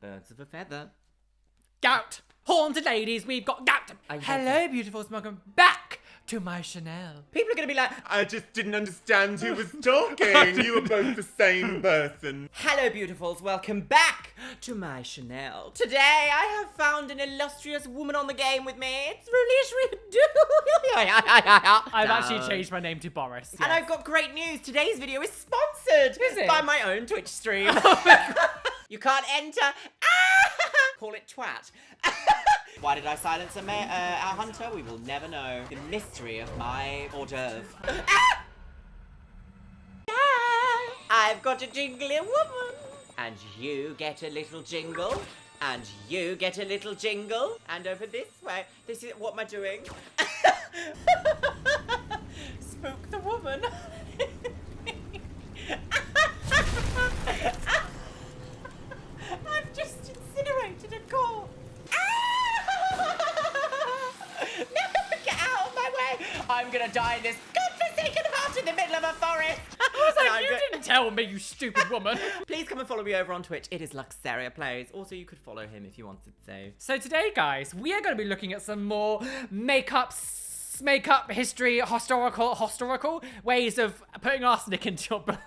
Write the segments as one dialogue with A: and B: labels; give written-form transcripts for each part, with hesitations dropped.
A: Birds of a feather.
B: Gout! Haunted ladies, we've got gout! Hello, beautifuls, welcome back to my Chanel.
A: People are going to be like,
C: I just didn't understand who was talking. You were both the same person.
A: hello, beautifuls, welcome back to my Chanel. Today, I have found an illustrious woman on the game with me. It's Roly.
B: I've actually changed my name to Boris.
A: And I've got great news. Today's video is sponsored
B: Is it?
A: by my own Twitch stream. You can't enter. Call it twat. Why did I silence our hunter? We will never know. The mystery of my hors d'oeuvre. I've got a jingly woman. And you get a little jingle. And you get a little jingle. And over this way. This is, what am I doing? Spook the woman. I've just incinerated a corpse. No, get out of my way. I'm gonna die in this godforsaken hut in the middle of a forest.
B: I was like, you didn't tell me, you stupid woman.
A: Please come and follow me over on Twitch. It is Luxeria Plays. Also, you could follow him if you wanted to.
B: So today, guys, we are going to be looking at some more makeup history, historical ways of putting arsenic into your blood.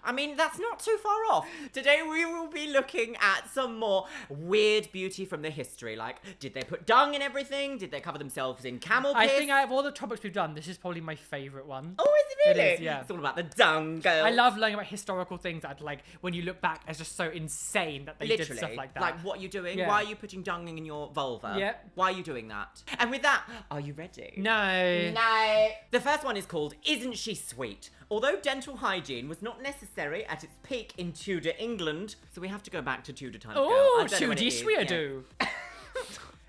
A: I mean, that's not too far off. Today we will be looking at some more weird beauty from the history. Like, did they put dung in everything? Did they cover themselves in camel piss?
B: I think out of all the topics we've done, this is probably my favourite one.
A: Oh, is it really?
B: It is, yeah.
A: It's all about the dung, girl.
B: I love learning about historical things that, like, when you look back, it's just so insane that they did stuff like that.
A: Like, what you're doing?
B: Yeah.
A: Why are you putting dung in your vulva?
B: Yeah.
A: Why are you doing that? And with that, are you ready?
B: No.
A: No. The first one is called Isn't She Sweet? Although dental hygiene was not necessary at its peak in Tudor England, so we have to go back to Tudor times.
B: Oh, Tudish we do.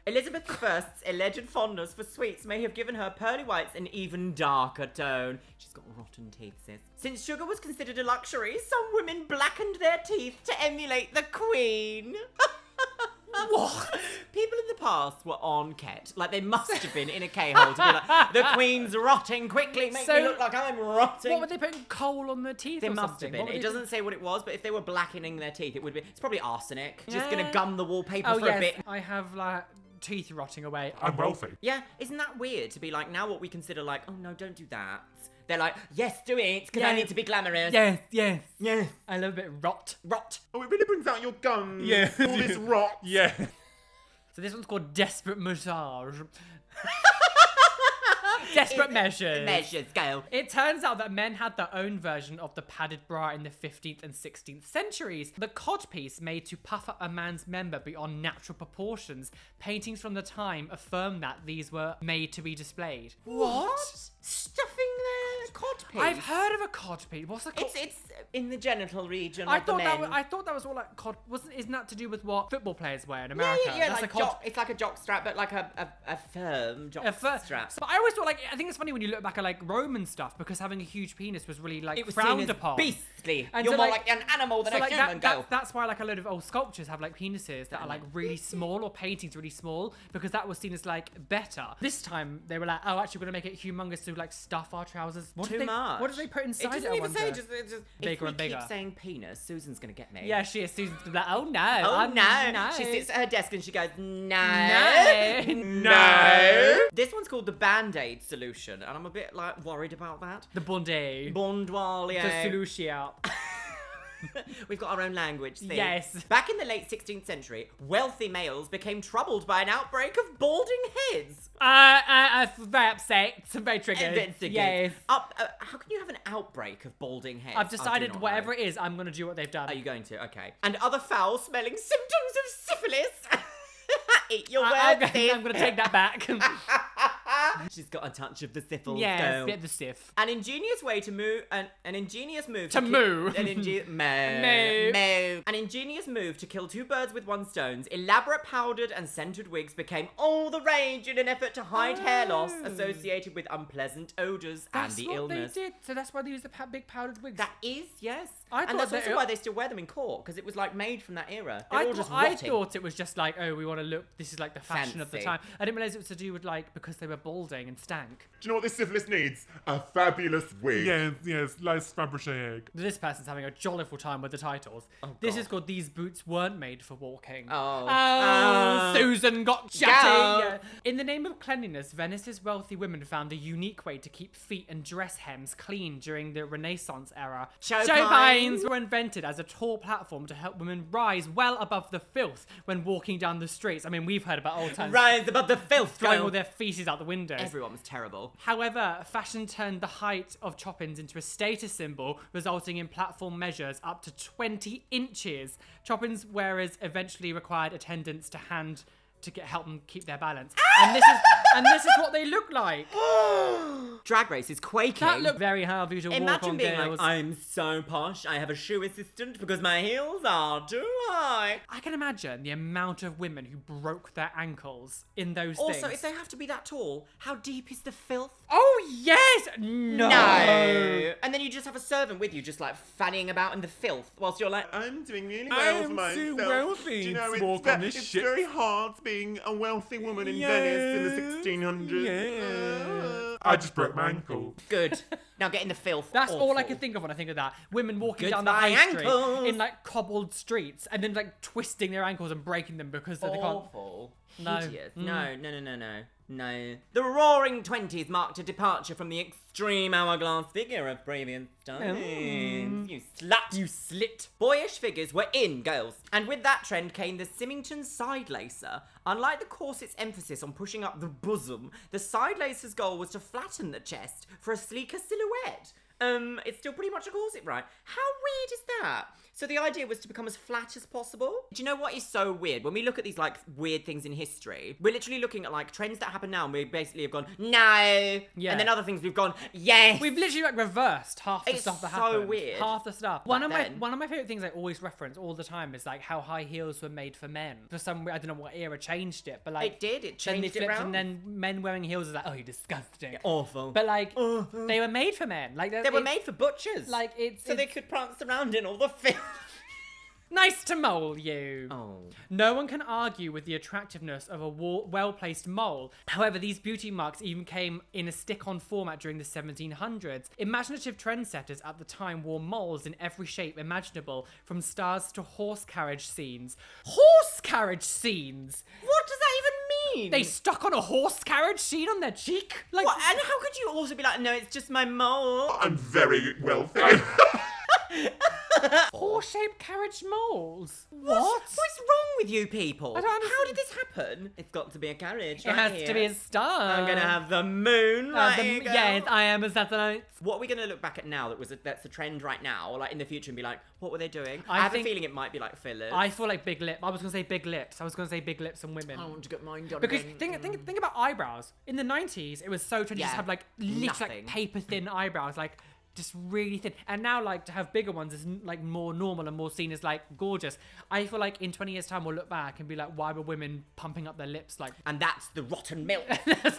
A: Elizabeth I's alleged fondness for sweets may have given her pearly whites an even darker tone. She's got rotten teeth, sis. Since sugar was considered a luxury, some women blackened their teeth to emulate the Queen.
B: What?
A: People in the past were on Ket. Like, they must have been in a K-hole to be like, the Queen's rotting, quickly make me look like I'm rotting.
B: What were they putting coal on their teeth
A: They
B: or
A: must
B: something?
A: have been. It doesn't say what it was, but if they were blackening their teeth, it would be, it's probably arsenic. Just
B: Yeah.
A: gonna gum the wallpaper
B: Oh,
A: for
B: yes.
A: a bit.
B: I have, like, teeth rotting away.
C: I'm wealthy.
A: Yeah, isn't that weird to be like, now what we consider like, oh no, don't do that. They're like, yes, do it, because I
B: Yeah.
A: need to be glamorous.
B: Yes, yes.
A: Yes.
B: I love a bit rot.
A: Rot.
C: Oh, it really brings out your gums.
B: Yeah.
C: All this rot.
B: Yeah. So this one's called Desperate Massage. Desperate Measures.
A: Measures, go.
B: It turns out that men had their own version of the padded bra in the 15th and 16th centuries. The codpiece made to puff up a man's member beyond natural proportions. Paintings from the time affirm that these were made to be displayed.
A: What? Stuffing the codpiece?
B: I've heard of a codpiece. What's a cod?
A: It's in the genital region
B: I
A: of the
B: thought
A: men.
B: I thought that was all like cod. Isn't that to do with what football players wear in America?
A: Yeah,
B: That's
A: like
B: a cod.
A: it's like a jock strap, but like a firm jock strap.
B: But I always thought, like, I think it's funny when you look back at like Roman stuff, because having a huge penis was really like
A: It was
B: frowned
A: seen as
B: upon.
A: beastly.
B: And
A: You're
B: so,
A: more
B: like-
A: like an animal than
B: So
A: a
B: like
A: human, girl.
B: that's why like a load of old sculptures have like penises that are like really small, or paintings really small, because that was seen as like better. This time they were like, oh, actually we're gonna make it humongous to like stuff our trousers. What
A: Too
B: did they,
A: much.
B: What did they put inside
A: It doesn't
B: I
A: even say,
B: wonder?
A: just
B: Bigger
A: if we
B: and bigger.
A: keep saying penis, Susan's gonna get me.
B: Yeah, she is. Susan's like, oh no.
A: Oh no.
B: no.
A: She sits at her desk and she goes, no.
B: No.
A: No. This one's called the Band-Aid solution, and I'm a bit like worried about that.
B: The Bondet.
A: Bondoir,
B: The solution.
A: We've got our own language, see?
B: Yes.
A: Back in the late 16th century, wealthy males became troubled by an outbreak of balding heads.
B: Very upset. Very triggered.
A: Invincible.
B: Yes.
A: How can you have an outbreak of balding heads?
B: I've
A: I do
B: decided
A: not
B: whatever
A: know.
B: it is, I'm gonna do what they've done.
A: Are you going to? Okay. And other foul-smelling symptoms of syphilis. Eat your
B: I'm
A: words, sis.
B: gonna take that back.
A: She's got a touch of the syphils.
B: Yes,
A: go.
B: bit of the stiff.
A: An ingenious way to move, an ingenious move
B: To moo.
A: An ingenious move to kill two birds with one stone. Elaborate powdered and scented wigs became all the rage in an effort to hide hair loss associated with unpleasant odors
B: That's
A: and the
B: what
A: illness.
B: they did. So that's why they used the big powdered wigs.
A: That is, yes.
B: I
A: and
B: thought
A: that's
B: that
A: also
B: it-
A: why they still wear them in court, because it was like made from that era. They're
B: I
A: all
B: thought,
A: just
B: I
A: rotting.
B: thought it was just like, oh, we want to look. This is like the fashion of the
A: Fancy.
B: time. I didn't realize it was to do with like because they were balding. balding and stank.
C: Do you know what this syphilis needs? A fabulous wig.
D: Yes, nice Fabergé egg.
B: This person's having a jolliful time with the titles. This is called These Boots Weren't Made for Walking. Susan got chatty. Yeah. In the name of cleanliness, Venice's wealthy women found a unique way to keep feet and dress hems clean during the Renaissance era. Chopines were invented as a tall platform to help women rise well above the filth when walking down the streets. I mean, we've heard about old times.
A: Rise above the filth.
B: Throwing all their feces out the windows.
A: Everyone was terrible.
B: However, fashion turned the height of chopines into a status symbol, resulting in platform measures up to 20 inches. Chopines wearers eventually required attendants to help them keep their balance. And this is what they look like.
A: Drag Race is quaking.
B: That looked very Harvey to walk
A: Imagine
B: on
A: being
B: girls.
A: like, I'm so posh, I have a shoe assistant because my heels are too high.
B: I can imagine the amount of women who broke their ankles in those
A: Also,
B: things.
A: if they have to be that tall, how deep is the filth?
B: Oh, yes! No!
A: And then you just have a servant with you just like fannying about in the filth whilst you're like,
C: I'm doing really well for
D: I'm
C: myself.
D: too wealthy
C: Do you know,
D: to walk on this
C: it's
D: ship.
C: very hard being a wealthy woman in Venice in the 1600s.
D: Yeah. I just broke my ankle.
A: good. Now get in the filth.
B: That's all I
A: Awful.
B: can think of when I think of that. Women walking down
A: Goodbye,
B: the high street
A: ankles.
B: in like cobbled streets and then like twisting their ankles and breaking them because they can't.
A: Awful.
B: No.
A: Hideous. No. The Roaring Twenties marked a departure from the extreme hourglass figure of previous times. You slut.
B: You slit.
A: Boyish figures were in, girls. And with that trend came the Symington side lacer. Unlike the corset's emphasis on pushing up the bosom, the side lacer's goal was to flatten the chest for a sleeker silhouette. It's still pretty much a corset, right? How weird is that? So the idea was to become as flat as possible. Do you know what is so weird? When we look at these like weird things in history, we're literally looking at like trends that happen now and we basically have gone, no.
B: Yeah.
A: And then other things we've gone, yes.
B: We've literally like reversed half the
A: It's
B: stuff that
A: so
B: happened.
A: weird.
B: Half the stuff.
A: Back
B: One
A: then.
B: of my favorite things I always reference all the time is like how high heels were made for men. For some, I don't know what era changed it, but like
A: It did, it
B: then they
A: changed it
B: flipped,
A: round.
B: and then men wearing heels is like, oh, you're disgusting.
A: Awful.
B: But like, they were made for men. Like
A: They were made for butchers.
B: Like it's
A: so they could prance around in all the filth.
B: nice to mole you.
A: Oh.
B: No one can argue with the attractiveness of a well-placed mole. However, these beauty marks even came in a stick-on format during the 1700s. Imaginative trendsetters at the time wore moles in every shape imaginable, from stars to horse carriage scenes. Horse carriage scenes?
A: What does that even mean?
B: They stuck on a horse carriage scene on their cheek? Like,
A: What? And how could you also be like, no, it's just my mole?
C: I'm very wealthy.
B: horse-shaped carriage moles? What?
A: What's wrong with you people?
B: I don't understand.
A: How did this happen? It's got to be a carriage.
B: It
A: right
B: has
A: here.
B: to be a star.
A: I'm gonna have the moon. Right here, girl.
B: yes, I am a satellite.
A: What are we gonna look back at now that's a trend right now, or like in the future, and be like, what were they doing?
B: I
A: I have
B: think-
A: a feeling it might be like fillers.
B: I feel like big lip. I was gonna say big lips. I was gonna say big lips and women.
A: I want to get mine done
B: Because
A: again.
B: think about eyebrows. In the 90s, it was so trendy to just
A: Yeah.
B: have like literally
A: Nothing.
B: like paper thin eyebrows, like just really thin. And now like to have bigger ones is like more normal and more seen as like gorgeous. I feel like in 20 years time we'll look back and be like, why were women pumping up their lips like?
A: And that's the rotten milk.
B: that's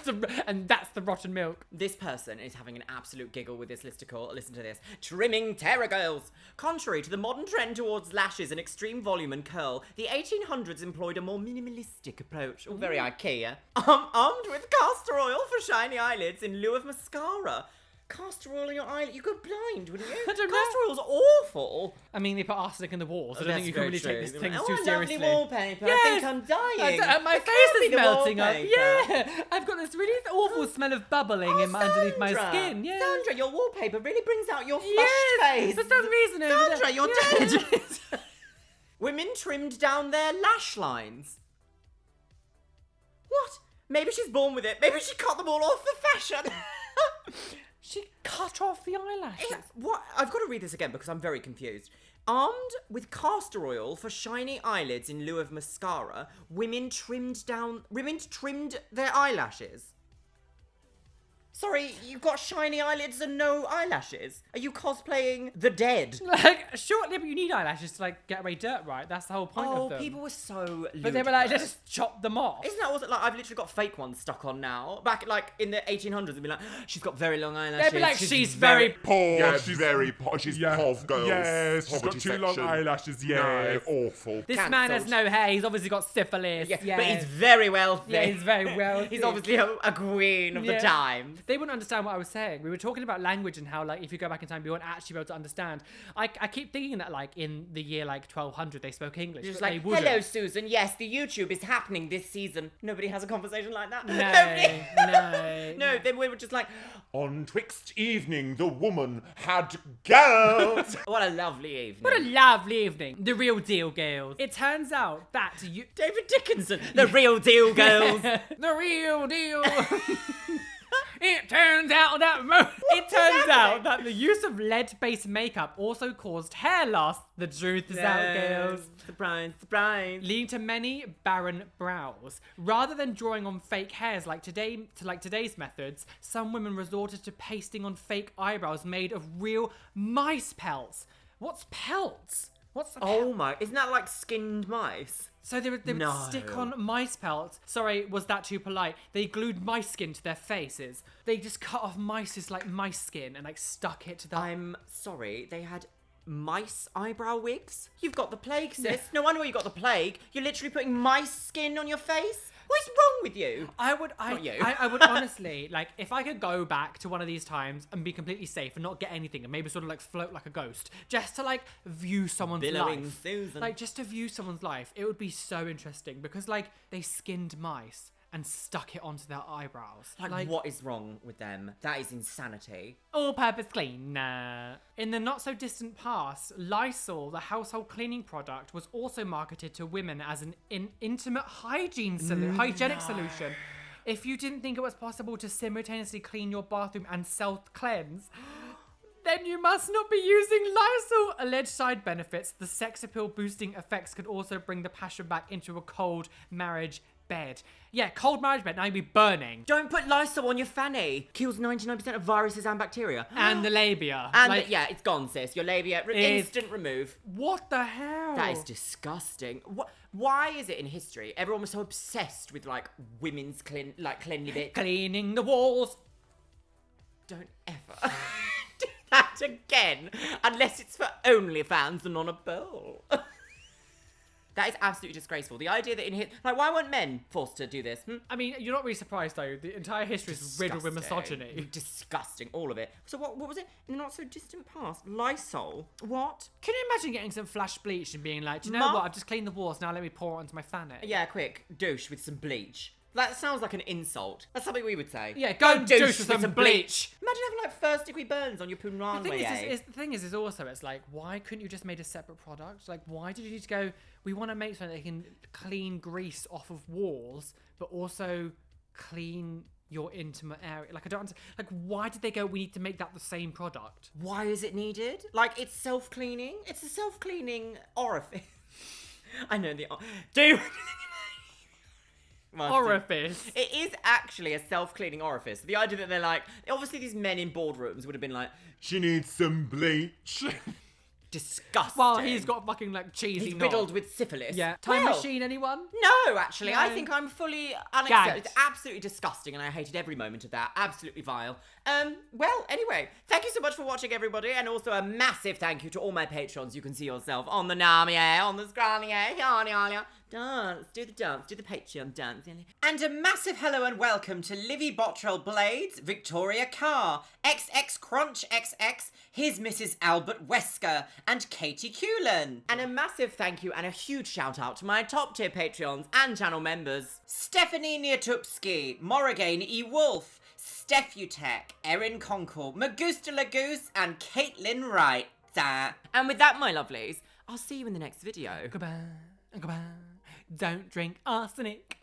B: the rotten milk.
A: This person is having an absolute giggle with this listicle. Listen to this. Trimming terror girls. Contrary to the modern trend towards lashes and extreme volume and curl, the 1800s employed a more minimalistic approach. Oh, very IKEA. Armed with castor oil for shiny eyelids in lieu of mascara. Castor oil in your eyelid? You go blind, wouldn't you?
B: I don't know.
A: Castor oil's awful.
B: I mean, they put arsenic in the walls. I don't
A: That's
B: think you can
A: very
B: really
A: true.
B: take this thing
A: Oh,
B: too seriously.
A: lovely wallpaper. I
B: Yes.
A: think I'm dying.
B: My
A: It
B: face
A: can't be
B: is
A: the
B: melting up.
A: wallpaper.
B: Yeah, I've got this really awful smell of bubbling underneath my
A: Sandra.
B: skin. Yeah.
A: Sandra, your wallpaper really brings out your flushed
B: Yes,
A: face.
B: for some reason. over
A: Sandra,
B: there.
A: you're
B: Yes.
A: dead. Women trimmed down their lash lines. What? Maybe she's born with it. Maybe she cut them all off for fashion.
B: She cut off the eyelashes.
A: What? I've got to read this again because I'm very confused. Armed with castor oil for shiny eyelids in lieu of mascara, women trimmed their eyelashes. Sorry, you've got shiny eyelids and no eyelashes. Are you cosplaying the dead?
B: Like, shortly, but you need eyelashes to, like, get away dirt, right? That's the whole point of them.
A: People were so
B: But they were like,
A: ludicrous.
B: let's just chop them off.
A: Isn't that also like I've literally got fake ones stuck on now? Back like in the 1800s, they'd be like, she's got very long eyelashes.
B: They'd be like, she's very
C: Poor.
D: Yeah,
C: she's very poor. She's POV girls.
D: Yes, she's got
C: Poverty
D: too long
C: section.
D: eyelashes,
C: No,
D: yes.
C: awful.
B: This man has
A: Cancelled.
B: no hair. He's obviously got syphilis.
A: Yeah, but he's very wealthy.
B: Yeah, he's very wealthy.
A: He's obviously a queen of the
B: Yeah.
A: time.
B: They wouldn't understand what I was saying. We were talking about language and how, like, if you go back in time, you won't actually be able to understand. I keep thinking that, like, in the year, like, 1200, they spoke English.
A: Just
B: but
A: like,
B: they wouldn't.
A: hello, Susan. Yes, the YouTube is happening this season. Nobody has a conversation like that.
B: No,
A: Nobody.
B: no.
A: No, then we were just like,
C: On twixt evening, the woman had girls.
A: what a lovely evening.
B: What a lovely evening. The real deal, girls. It turns out that you...
A: David Dickinson, the real deal, girls.
B: The real deal. It turns out that the use of lead-based makeup also caused hair loss. The truth is out, girls.
A: Surprise, surprise.
B: Leading to many barren brows. Rather than drawing on fake hairs like today's methods, some women resorted to pasting on fake eyebrows made of real mice pelts. What's pelts? What's a
A: Oh my, isn't that like skinned mice?
B: So they would
A: No.
B: stick on mice pelts. Sorry, was that too polite? They glued mice skin to their faces. They just cut off mice's like mice skin and like stuck it to the...
A: I'm sorry, they had mice eyebrow wigs? You've got the plague, sis. No wonder why you got the plague. You're literally putting mice skin on your face? What is wrong with you?
B: I would honestly, like, if I could go back to one of these times and be completely safe and not get anything and maybe sort of like float like a ghost, just to like view someone's
A: Billowing
B: life.
A: Susan.
B: Like, just to view someone's life, it would be so interesting because like they skinned mice and stuck it onto their eyebrows.
A: Like, what is wrong with them? That is insanity.
B: All-purpose cleaner. In the not-so-distant past, Lysol, the household cleaning product, was also marketed to women as an intimate hygienic solution. If you didn't think it was possible to simultaneously clean your bathroom and self-cleanse, then you must not be using Lysol. Alleged side benefits, the sex appeal boosting effects could also bring the passion back into a cold marriage bed. Yeah, cold marriage bed, now you'd be burning.
A: Don't put Lysol on your fanny. Kills 99% of viruses and bacteria.
B: And the labia.
A: And
B: like,
A: yeah, it's gone, sis. Your labia, instant remove.
B: what the hell?
A: That is disgusting. Why is it in history everyone was so obsessed with like women's cleanly bits?
B: Cleaning the walls.
A: Don't ever do that again, unless it's for OnlyFans and on a bill. That is absolutely disgraceful. The idea that why weren't men forced to do this?
B: I mean, you're not really surprised though. The entire history is riddled with misogyny.
A: Disgusting, all of it. So what was it? In the not so distant past, Lysol. What?
B: Can you imagine getting some flash bleach and being like, do you know
A: Mum-
B: what? I've just cleaned the walls. Now let me pour it onto my fanny.
A: Yeah, quick, douche with some bleach. That sounds like an insult. That's something we would say.
B: Yeah, go douche with some bleach.
A: Imagine having like first degree burns on your punran.
B: The thing is also, it's like, why couldn't you just made a separate product? Like, why did you need to go, we want to make something that can clean grease off of walls, but also clean your intimate area? Like, I don't understand. Like, why did they go, we need to make that the same product?
A: Why is it needed? Like, it's self-cleaning. It's a self-cleaning orifice. I know the... Dude!
B: Orifice.
A: It is actually a self-cleaning orifice. The idea that they're like... Obviously, these men in boardrooms would have been like...
C: She needs some bleach.
A: Disgusting.
B: Well, he's got fucking, like, cheesy
A: He's
B: knob.
A: riddled with syphilis.
B: Yeah. Time
A: Well,
B: machine, anyone?
A: No, actually. I
B: No.
A: think I'm fully unacceptable.
B: Gagged.
A: It's absolutely disgusting, and I hated every moment of that. Absolutely vile. Well, anyway, thank you so much for watching, everybody, and also a massive thank you to all my patrons. You can see yourself on the Namier, on the Scranier, dance, do the dance, do the Patreon dance. And a massive hello and welcome to Livy Bottrell Blades, Victoria Carr, XX Crunch XX, His Mrs. Albert Wesker, and Katie Cullen. And a massive thank you and a huge shout out to my top tier Patreons and channel members. Stephanie Niatupski, Morrigan E. Wolf, Steph Utek, Erin Conkle, Magusta Lagoose, and Caitlin Wright. And with that, my lovelies, I'll see you in the next video.
B: Goodbye. Goodbye. Don't drink arsenic.